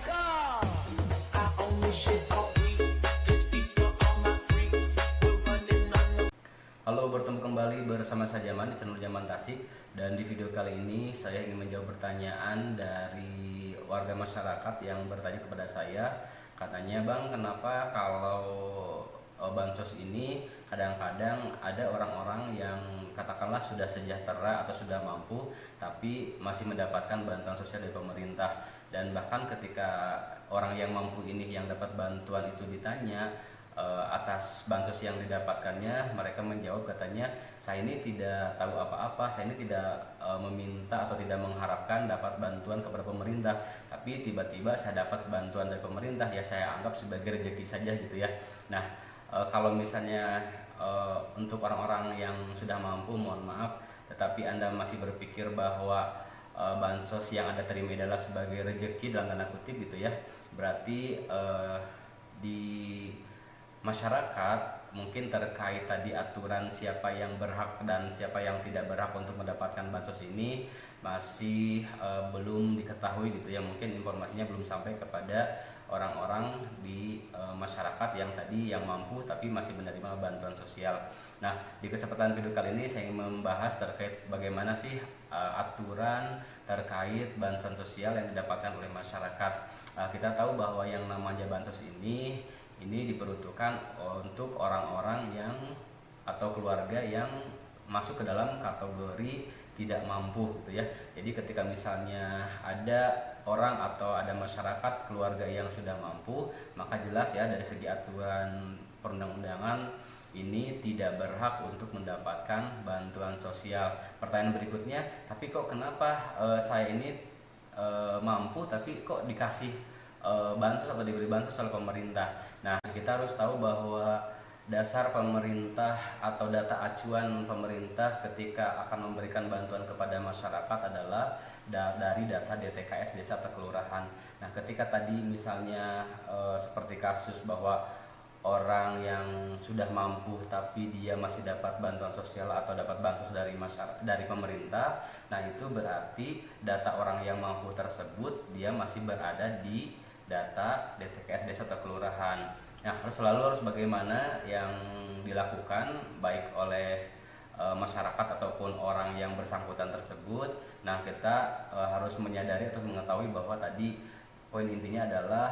call. I own this shit all week. This beats for all my freaks. We're running on the. Halo, bertemu kembali bersama saya Jaman di channel Jaman Tasik. Dan di video kali ini saya ingin menjawab pertanyaan dari warga masyarakat yang bertanya kepada saya. Katanya, Bang, kenapa kalau bansos ini kadang-kadang ada orang-orang yang katakanlah sudah sejahtera atau sudah mampu tapi masih mendapatkan bantuan sosial dari pemerintah. Dan bahkan ketika orang yang mampu ini yang dapat bantuan itu ditanya atas bansos yang didapatkannya, mereka menjawab, katanya, saya ini tidak tahu apa-apa, saya ini tidak meminta atau tidak mengharapkan dapat bantuan kepada pemerintah, tapi tiba-tiba saya dapat bantuan dari pemerintah, ya saya anggap sebagai rezeki saja gitu ya. Nah, kalau misalnya untuk orang-orang yang sudah mampu, mohon maaf, tetapi Anda masih berpikir bahwa bansos yang Anda terima adalah sebagai rezeki dalam tanda kutip gitu ya, berarti di masyarakat mungkin terkait tadi aturan siapa yang berhak dan siapa yang tidak berhak untuk mendapatkan bansos ini masih belum diketahui gitu ya. Mungkin informasinya belum sampai kepada orang-orang di masyarakat yang tadi yang mampu tapi masih menerima bantuan sosial. Nah, di kesempatan video kali ini saya ingin membahas terkait bagaimana sih aturan terkait bantuan sosial yang didapatkan oleh masyarakat. Kita tahu bahwa yang namanya bansos ini diperuntukkan untuk orang-orang yang atau keluarga yang masuk ke dalam kategori tidak mampu gitu ya. Jadi ketika misalnya ada orang atau ada masyarakat keluarga yang sudah mampu, maka jelas ya dari segi aturan perundang-undangan ini tidak berhak untuk mendapatkan bantuan sosial. Pertanyaan berikutnya, tapi kok kenapa saya ini mampu tapi kok dikasih bansos atau diberi bansos oleh pemerintah? Nah, kita harus tahu bahwa dasar pemerintah atau data acuan pemerintah ketika akan memberikan bantuan kepada masyarakat adalah dari data DTKS desa atau kelurahan. Nah, ketika tadi misalnya seperti kasus bahwa orang yang sudah mampu tapi dia masih dapat bantuan sosial atau dapat bansos dari masyarakat, dari pemerintah, nah itu berarti data orang yang mampu tersebut dia masih berada di data DTKS desa atau kelurahan. Nah, harus bagaimana yang dilakukan baik oleh masyarakat ataupun orang yang bersangkutan tersebut. Nah, kita harus menyadari atau mengetahui bahwa tadi poin intinya adalah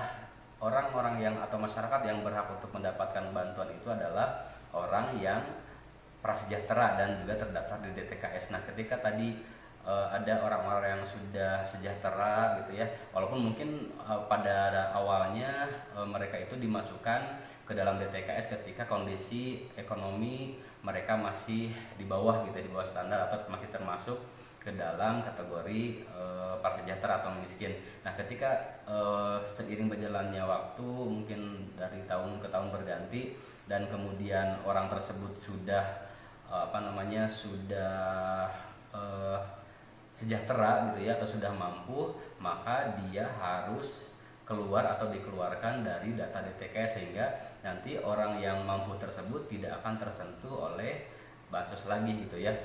orang-orang yang atau masyarakat yang berhak untuk mendapatkan bantuan itu adalah orang yang prasejahtera dan juga terdaftar di DTKS. Nah, ketika tadi ada orang-orang yang sudah sejahtera gitu ya, walaupun mungkin pada awalnya mereka itu dimasukkan ke dalam DTKS ketika kondisi ekonomi mereka masih di bawah gitu, di bawah standar atau masih termasuk ke dalam kategori prasejahtera atau miskin. Nah, ketika seiring berjalannya waktu, mungkin dari tahun ke tahun berganti, dan kemudian orang tersebut sudah sudah sejahtera gitu ya atau sudah mampu, maka dia harus keluar atau dikeluarkan dari data DTKS sehingga nanti orang yang mampu tersebut tidak akan tersentuh oleh bansos lagi gitu ya.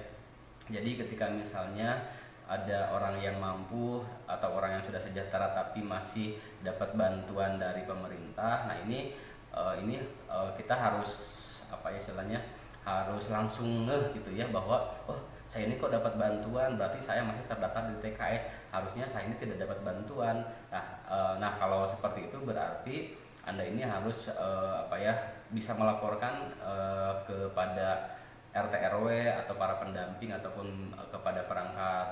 Jadi ketika misalnya ada orang yang mampu atau orang yang sudah sejahtera tapi masih dapat bantuan dari pemerintah, nah ini kita harus harus langsung gitu ya bahwa saya ini kok dapat bantuan, berarti saya masih terdaftar di TKS, harusnya saya ini tidak dapat bantuan. Nah, kalau seperti itu berarti Anda ini harus bisa melaporkan kepada RT RW atau para pendamping ataupun kepada perangkat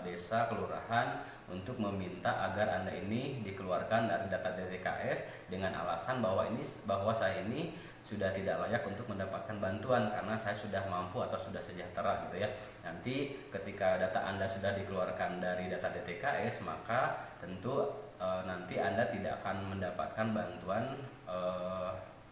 desa kelurahan untuk meminta agar Anda ini dikeluarkan dari data DTKS dengan alasan bahwa saya ini sudah tidak layak untuk mendapatkan bantuan karena saya sudah mampu atau sudah sejahtera gitu ya. Nanti ketika data Anda sudah dikeluarkan dari data DTKS, maka tentu nanti Anda tidak akan mendapatkan bantuan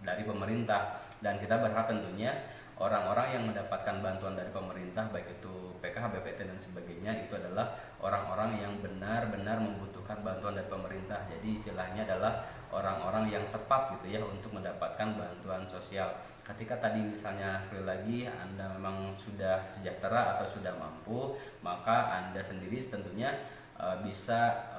dari pemerintah. Dan kita berharap tentunya orang-orang yang mendapatkan bantuan dari pemerintah, baik itu PKH, BPT dan sebagainya, itu adalah orang-orang yang benar-benar membutuhkan bantuan dari pemerintah. Jadi istilahnya adalah orang-orang yang tepat gitu ya untuk mendapatkan bantuan sosial. Ketika tadi misalnya sekali lagi Anda memang sudah sejahtera atau sudah mampu, maka Anda sendiri tentunya bisa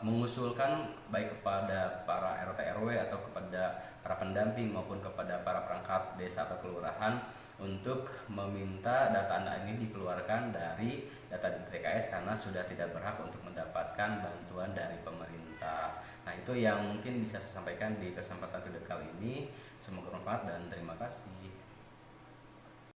mengusulkan baik kepada para RT RW atau kepada para pendamping maupun kepada para perangkat desa atau kelurahan untuk meminta data Anda ini dikeluarkan dari data di TKS karena sudah tidak berhak untuk mendapatkan bantuan dari pemerintah. Nah, itu yang mungkin bisa saya sampaikan di kesempatan video kali ini. Semoga bermanfaat dan terima kasih.